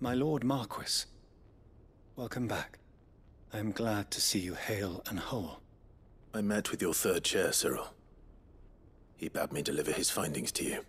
My Lord Marquis, welcome back. I am glad to see you hale and whole. I met with your third chair, Cyril. He bade me deliver his findings to you.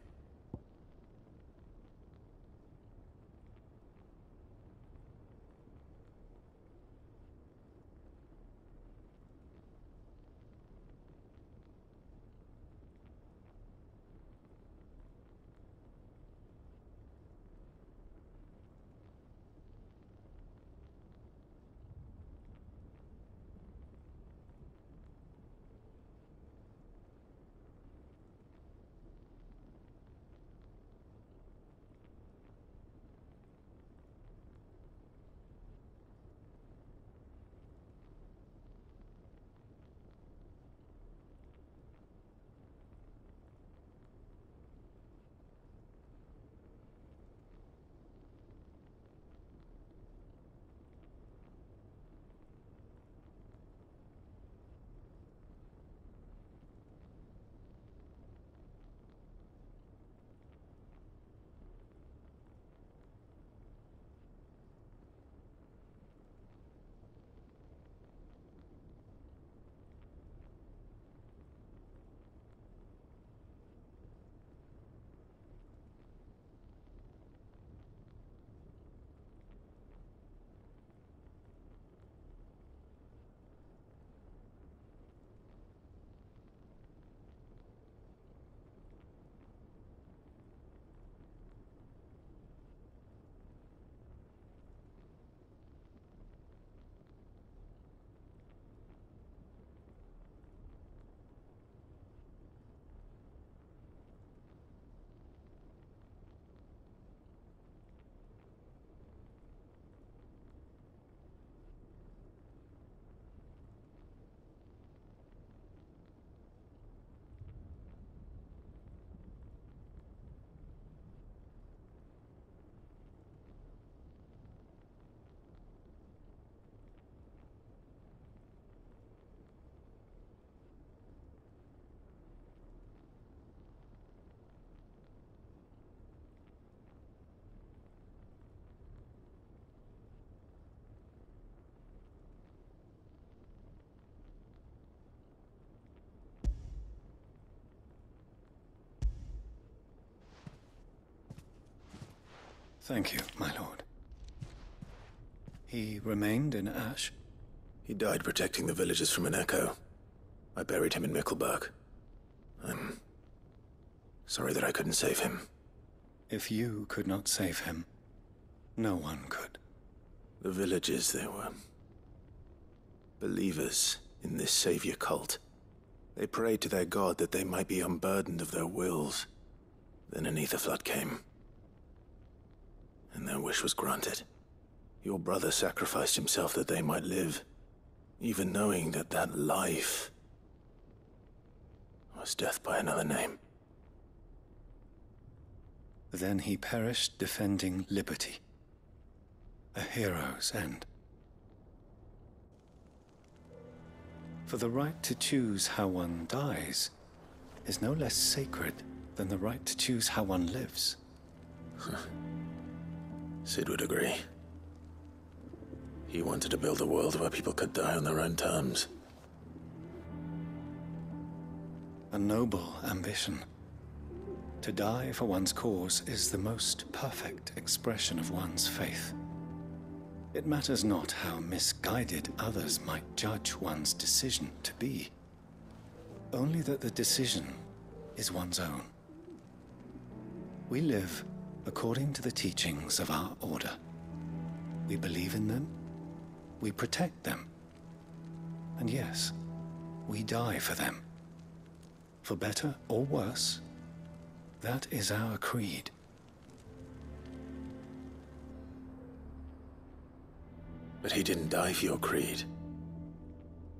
Thank you, my lord. He remained in Ash? He died protecting the villagers from an echo. I buried him in Mickelberg. I'm sorry that I couldn't save him. If you could not save him, no one could. The villagers, they were believers in this savior cult. They prayed to their god that they might be unburdened of their wills. Then an ether flood came, and their wish was granted. Your brother sacrificed himself that they might live, even knowing that that life was death by another name. Then he perished defending liberty. A hero's end. For the right to choose how one dies is no less sacred than the right to choose how one lives. Sid would agree. He wanted to build a world where people could die on their own terms. A noble ambition. To die for one's cause is the most perfect expression of one's faith. It matters not how misguided others might judge one's decision to be. Only that the decision is one's own. We live according to the teachings of our order. We believe in them, we protect them, and yes, we die for them. For better or worse, that is our creed. But he didn't die for your creed.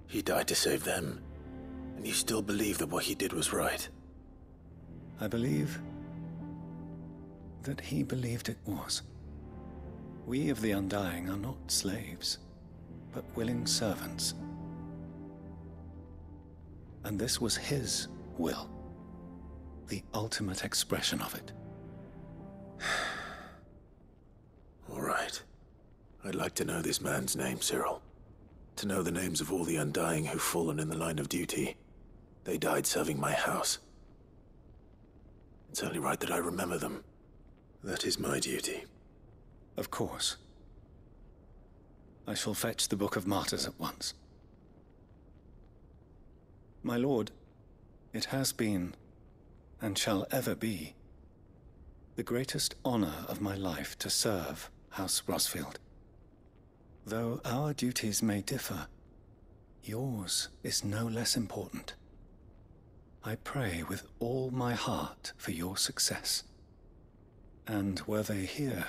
He died to save them, and you still believe that what he did was right. I believe that he believed it was. We of the Undying are not slaves, but willing servants. and this was his will, the ultimate expression of it. All right. I'd like to know this man's name, Cyril. To know the names of all the Undying who've fallen in the line of duty. They died serving my house. It's only right that I remember them. That is my duty. Of course. I shall fetch the Book of Martyrs at once. My lord, it has been, and shall ever be, the greatest honor of my life to serve House Rosfield. Though our duties may differ, yours is no less important. I pray with all my heart for your success. And were they here,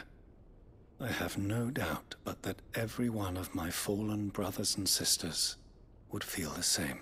I have no doubt but that every one of my fallen brothers and sisters would feel the same.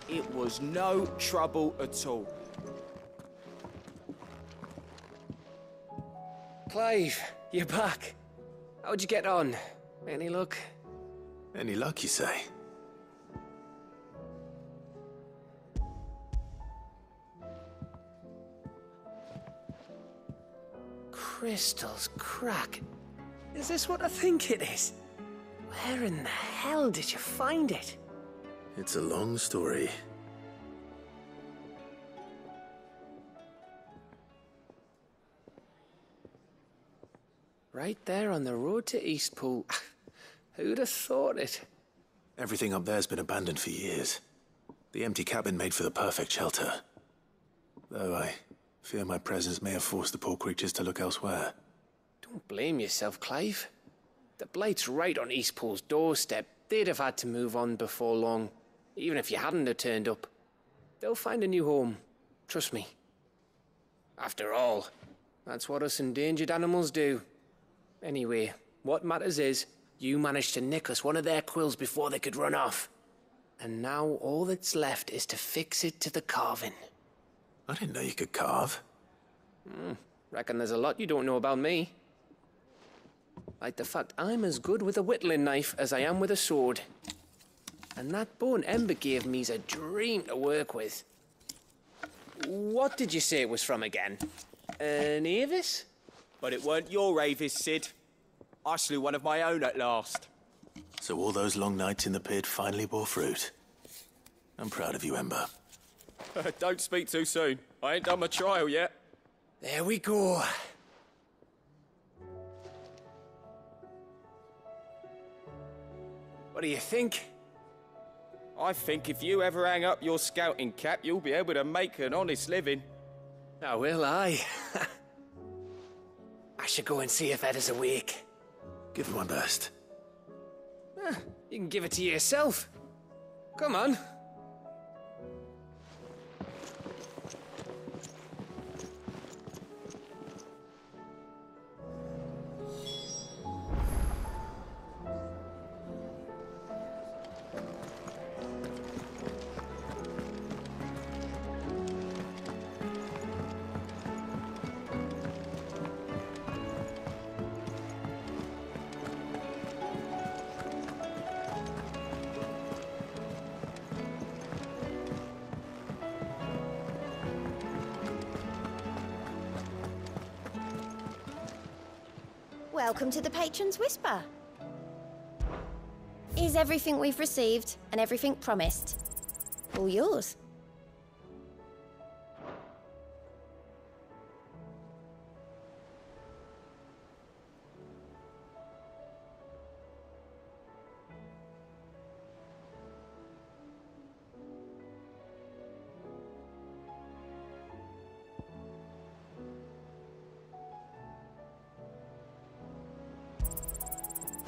It was no trouble at all. Clive, you're back. How'd you get on? Any luck? Any luck, you say? Crystal's crack. Is this what I think it is? Where in the hell did you find it? It's a long story. Right there on the road to Eastpool. Who'd have thought it? Everything up there's been abandoned for years. The empty cabin made for the perfect shelter. Though I fear my presence may have forced the poor creatures to look elsewhere. Don't blame yourself, Clive. The Blight's right on Eastpool's doorstep. They'd have had to move on before long, even if you hadn't have turned up. They'll find a new home. Trust me. After all, that's what us endangered animals do. Anyway, what matters is, you managed to nick us one of their quills before they could run off. And now all that's left is to fix it to the carving. I didn't know you could carve. Reckon there's a lot you don't know about me. Like the fact I'm as good with a whittling knife as I am with a sword. And that bone Ember gave me's a dream to work with. What did you say it was from again? An Avis? But it weren't your Avis, Sid. I slew one of my own at last. So all those long nights in the pit finally bore fruit. I'm proud of you, Ember. Don't speak too soon. I ain't done my trial yet. There we go. What do you think? I think if you ever hang up your scouting cap, you'll be able to make an honest living. Oh, will I? I should go and see if Ed is awake. Give it my best. You can give it to yourself. Come on. Welcome to the Patron's Whisper. Is everything we've received and everything promised all yours?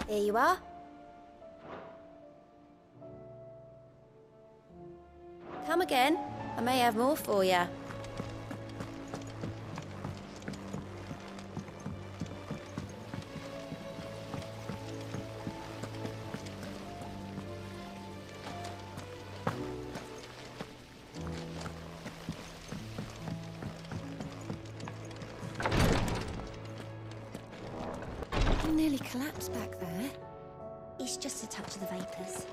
Here you are. Come again. I may have more for you. You nearly collapsed back there. It's just a touch of the vapours.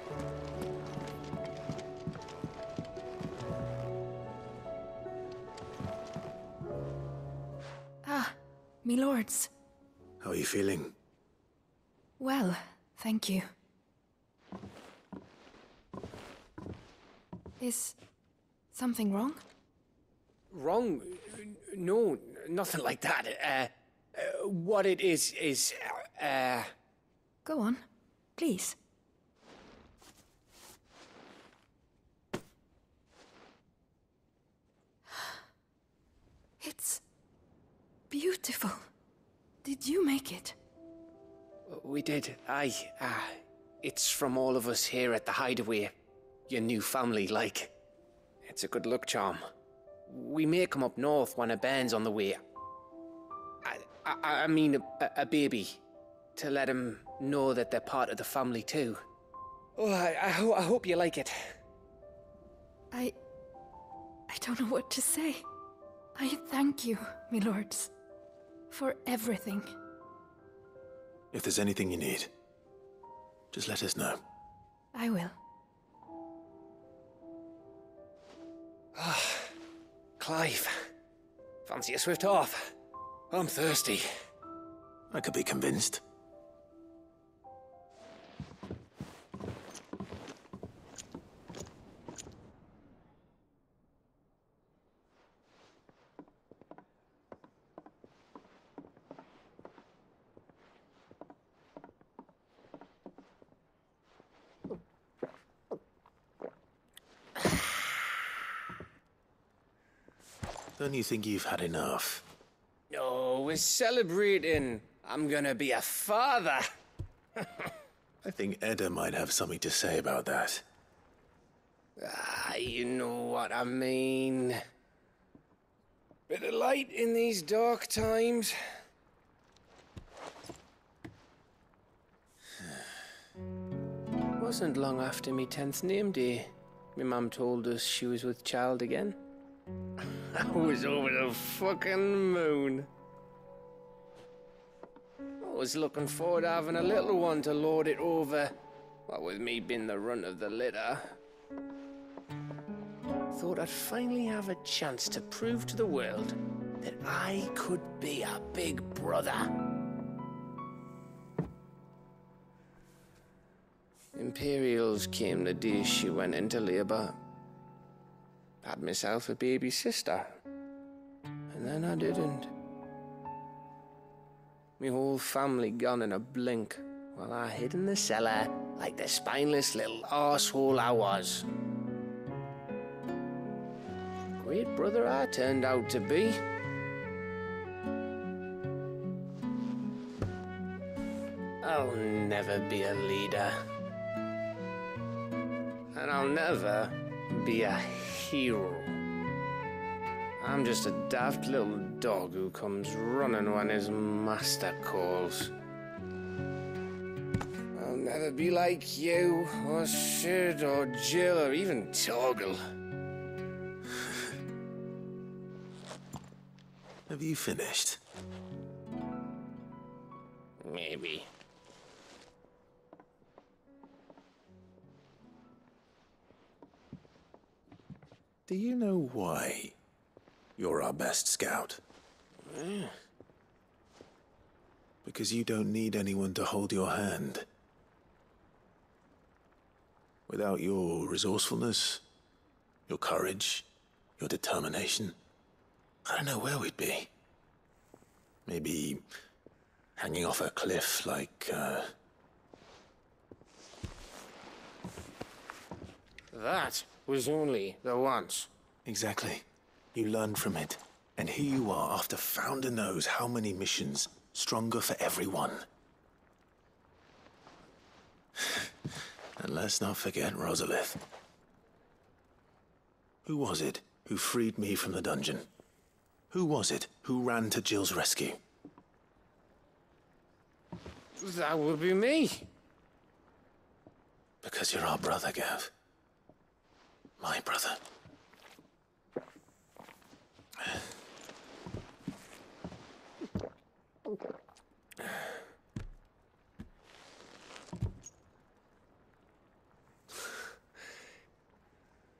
Me lords. How are you feeling? Well, thank you. Is something wrong? Wrong? No, nothing like that. What it is, Go on, please. It's beautiful. Did you make it? We did, aye. It's from all of us here at the Hideaway. Your new family, like. It's a good luck charm. We may come up north when a band's on the way. I mean a baby. To let him know that they're part of the family too. Oh, I hope you like it. I don't know what to say. I thank you, me lords, for everything. If there's anything you need, just let us know. I will. Clive, fancy a swift off? I'm thirsty. I could be convinced. Don't you think you've had enough? No, we're celebrating. I'm gonna be a father. I think Edda might have something to say about that. You know what I mean. Bit of light in these dark times. Wasn't long after me 10th name day. My mum told us she was with child again. I was over the fucking moon. I was looking forward to having a little one to lord it over. What with me being the runt of the litter. Thought I'd finally have a chance to prove to the world that I could be a big brother. Imperials came the day she went into labour. Had myself a baby sister. And then I didn't. My whole family gone in a blink, while I hid in the cellar like the spineless little arsehole I was. Great brother I turned out to be. I'll never be a leader. And I'll never be a hero. I'm just a daft little dog who comes running when his master calls. I'll never be like you, or Sid, or Jill, or even Torgal. Have you finished? Maybe. Do you know why you're our best scout? Because you don't need anyone to hold your hand. Without your resourcefulness, your courage, your determination, I don't know where we'd be. Maybe hanging off a cliff like, That was only the once. Exactly. You learn from it. And here you are, after Founder knows how many missions, stronger for everyone. And let's not forget Rosalith. Who was it who freed me from the dungeon? Who was it who ran to Jill's rescue? That would be me. Because you're our brother, Gav. My brother.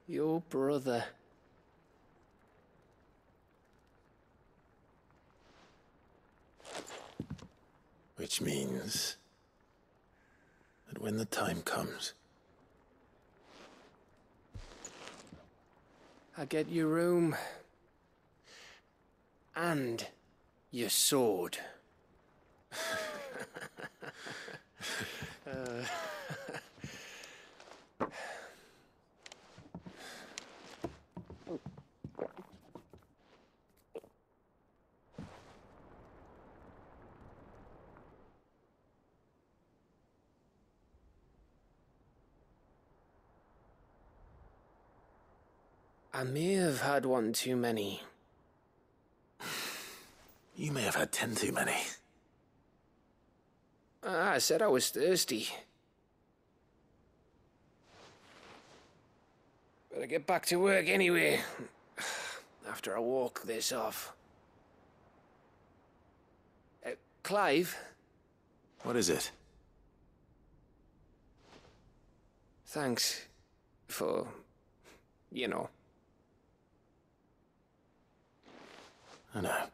Your brother. Which means that when the time comes, I get your room. And your sword. I may have had one too many. you may have had 10 too many. I said I was thirsty. Better get back to work anyway, after I walk this off. Clive? What is it? Thanks for, you know. I know.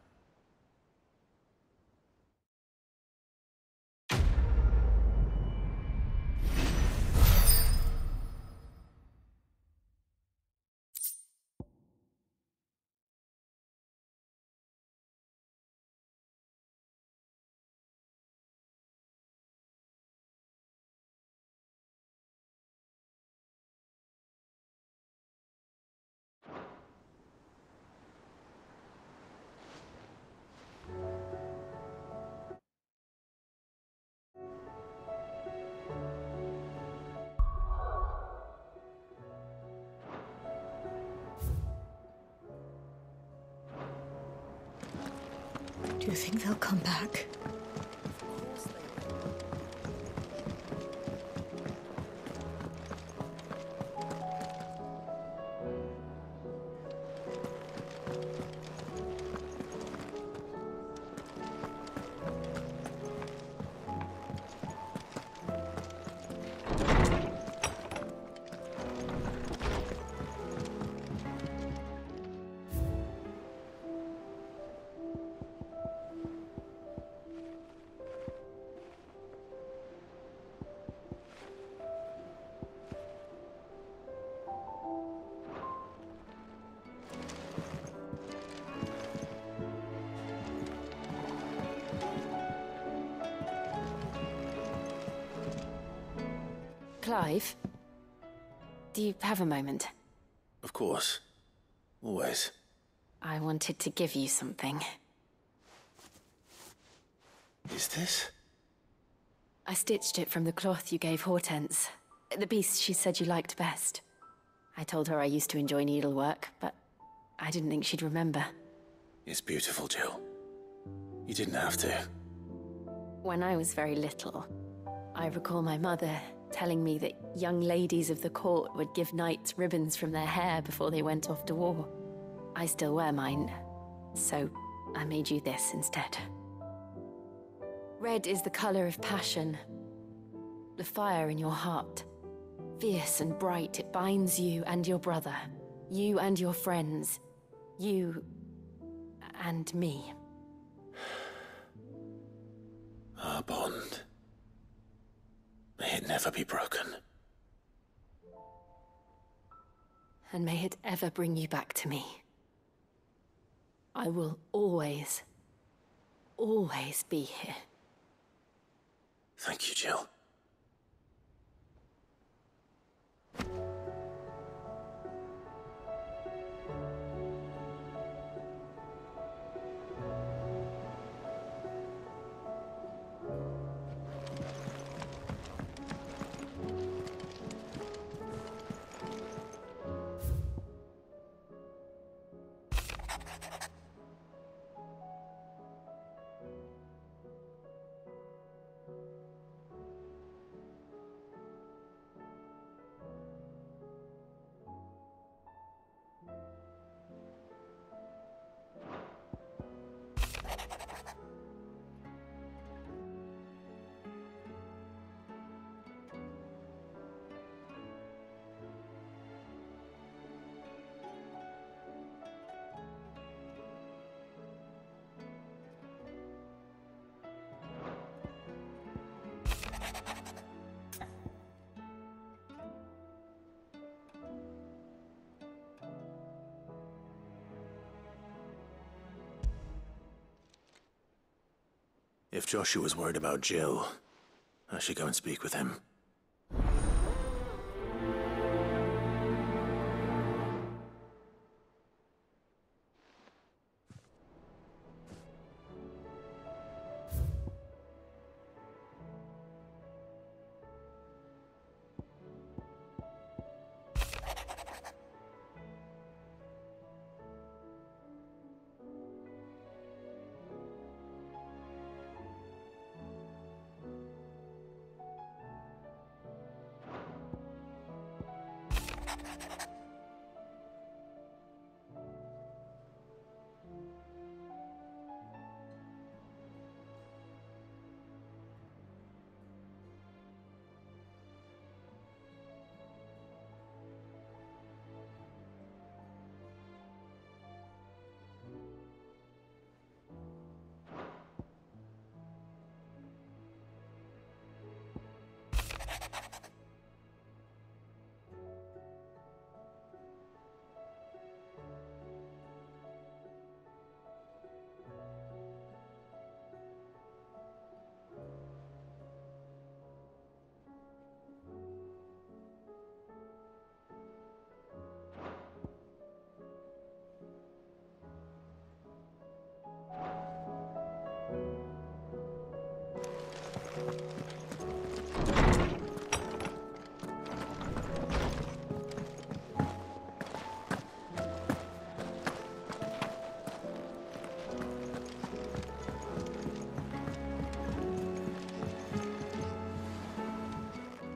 Do you think they'll come back? Clive, do you have a moment? Of course. Always. I wanted to give you something. Is this? I stitched it from the cloth you gave Hortense. The piece she said you liked best. I told her I used to enjoy needlework, but I didn't think she'd remember. It's beautiful, Jill. You didn't have to. When I was very little, I recall my mother telling me that young ladies of the court would give knights ribbons from their hair before they went off to war. I still wear mine, so I made you this instead. Red is the color of passion, the fire in your heart. Fierce and bright, it binds you and your brother, you and your friends, you and me. Our bond. May it never be broken. And may it ever bring you back to me. I will always, always be here. Thank you, Jill. If Joshua's worried about Jill, I should go and speak with him.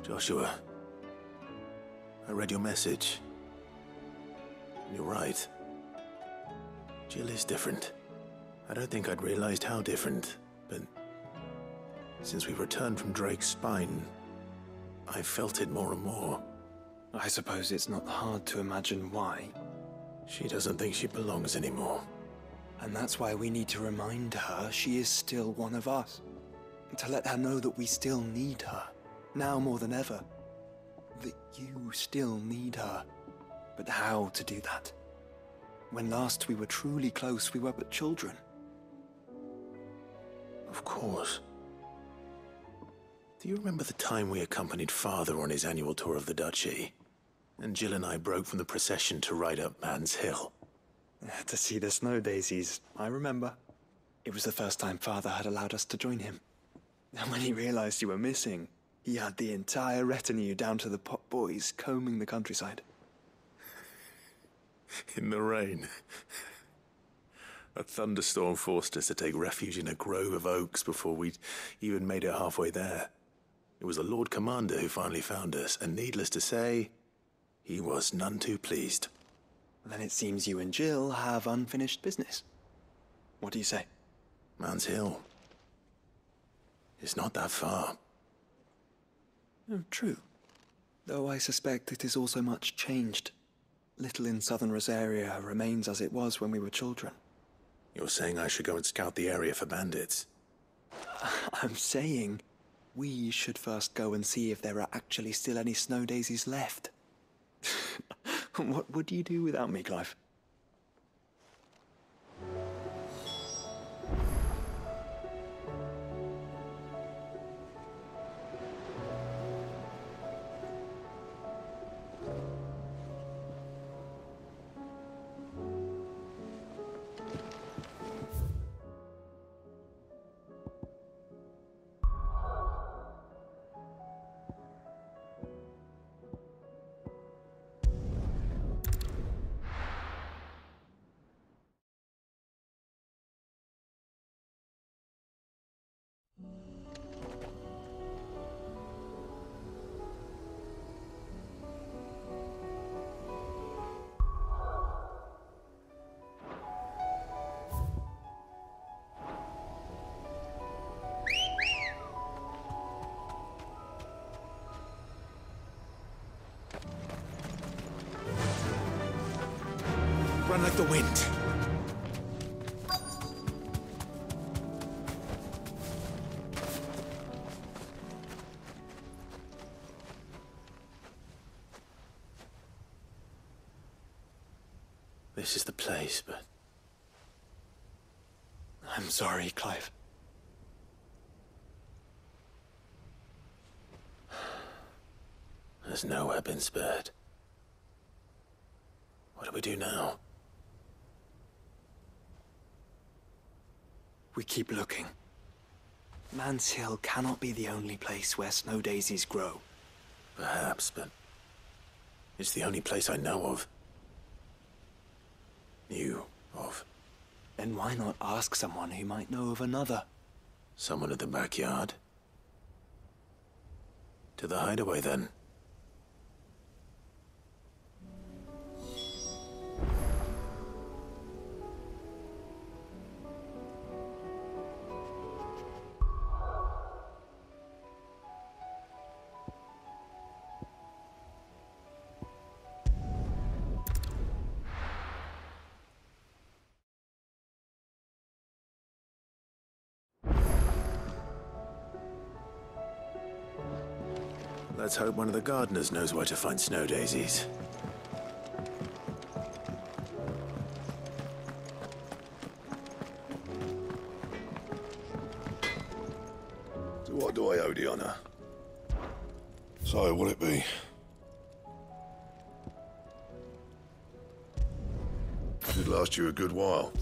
Joshua, I read your message. You're right. Jill is different. I don't think I'd realized how different, but since we returned from Drake's spine, I've felt it more and more. I suppose it's not hard to imagine why. She doesn't think she belongs anymore. And that's why we need to remind her she is still one of us. To let her know that we still need her, now more than ever. That you still need her. But how to do that? When last we were truly close, we were but children. Of course. Do you remember the time we accompanied Father on his annual tour of the Duchy? And Jill and I broke from the procession to ride up Man's Hill. To see the snow daisies, I remember. It was the first time Father had allowed us to join him. And when he realized you were missing, he had the entire retinue down to the pot boys combing the countryside. In the rain. A thunderstorm forced us to take refuge in a grove of oaks before we'd even made it halfway there. It was the Lord Commander who finally found us, and needless to say, he was none too pleased. Then it seems you and Jill have unfinished business. What do you say? Man's Hill. It's not that far. Oh, true. Though I suspect it is also much changed. Little in southern Rosaria remains as it was when we were children. You're saying I should go and scout the area for bandits? I'm saying we should first go and see if there are actually still any snow daisies left. What would you do without me, Clive? Run like the wind. This is the place, but... I'm sorry, Clive. There's nowhere been spared. What do we do now? We keep looking. Man's Hill cannot be the only place where snow daisies grow. Perhaps, but it's the only place I know of. Knew of. Then why not ask someone who might know of another? Someone at the backyard? To the hideaway, then. Let's hope one of the gardeners knows where to find snow daisies. So what do I owe the honour? So, will it be? Should last you a good while.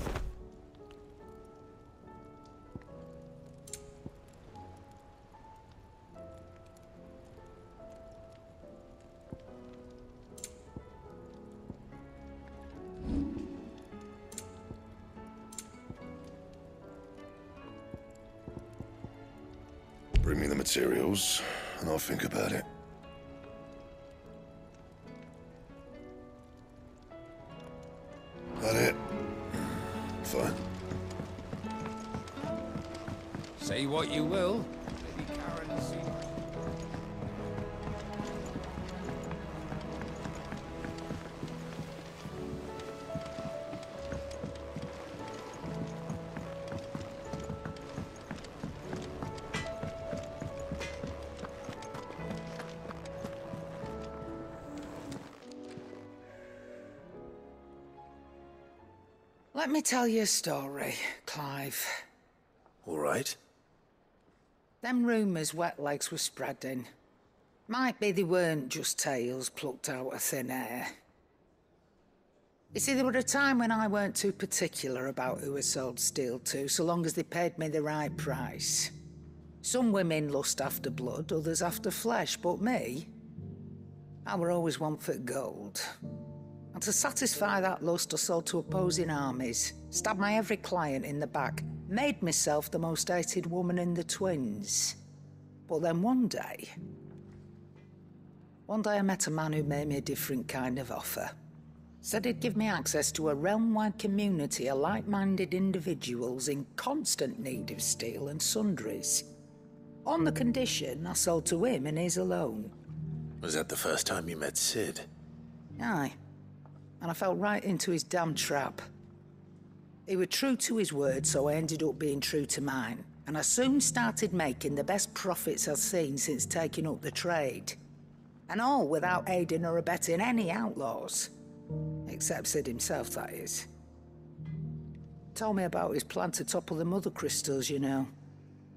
Bring me the materials, and I'll think about it. That it? Fine. Say what you will. Maybe Karen has seen. Let me tell you a story, Clive. All right. Them rumours wet legs were spreading. Might be they weren't just tales plucked out of thin air. You see, there were a time when I weren't too particular about who I sold steel to, so long as they paid me the right price. Some women lust after blood, others after flesh, but me, I were always one for gold. And to satisfy that lust, I sold to opposing armies, stabbed my every client in the back, made myself the most hated woman in the twins. But then one day I met a man who made me a different kind of offer. Said he'd give me access to a realm-wide community of like-minded individuals in constant need of steel and sundries. On the condition I sold to him and his alone. Was that the first time you met Sid? Aye. And I fell right into his damn trap. He was true to his word, so I ended up being true to mine. and I soon started making the best profits I've seen since taking up the trade. And all without aiding or abetting any outlaws. Except Sid himself, that is. Told me about his plan to topple the mother crystals, you know.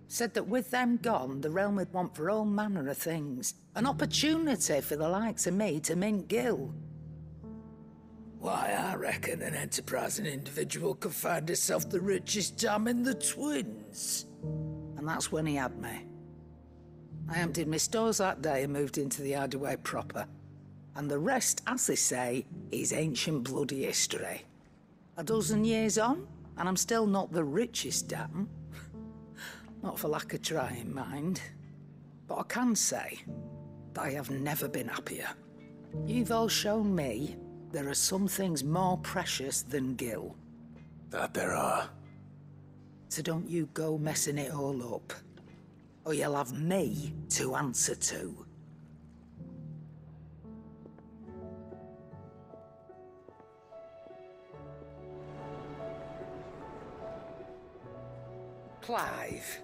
Said that with them gone, the realm would want for all manner of things. An opportunity for the likes of me to mint Gil. Why, I reckon an enterprising individual could find himself the richest dam in the Twins. And that's when he had me. I emptied my stores that day and moved into the hideaway proper. And the rest, as they say, is ancient bloody history. A dozen years on, and I'm still not the richest dam. Not for lack of trying, mind. But I can say that I have never been happier. You've all shown me there are some things more precious than Gil. That there are. So don't you go messing it all up. Or you'll have me to answer to. Clive.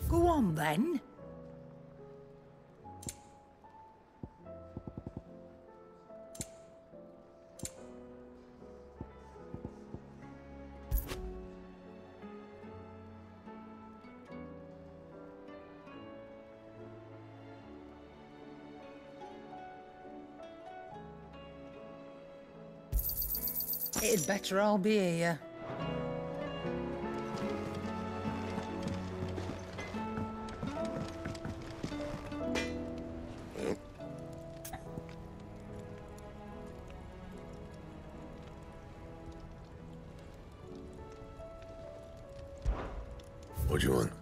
Go on, then. It'd better all be here. What do you want?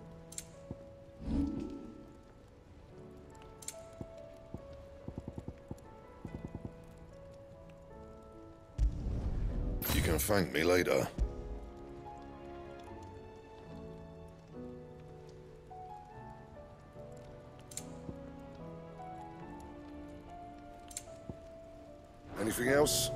You can thank me later. Anything else?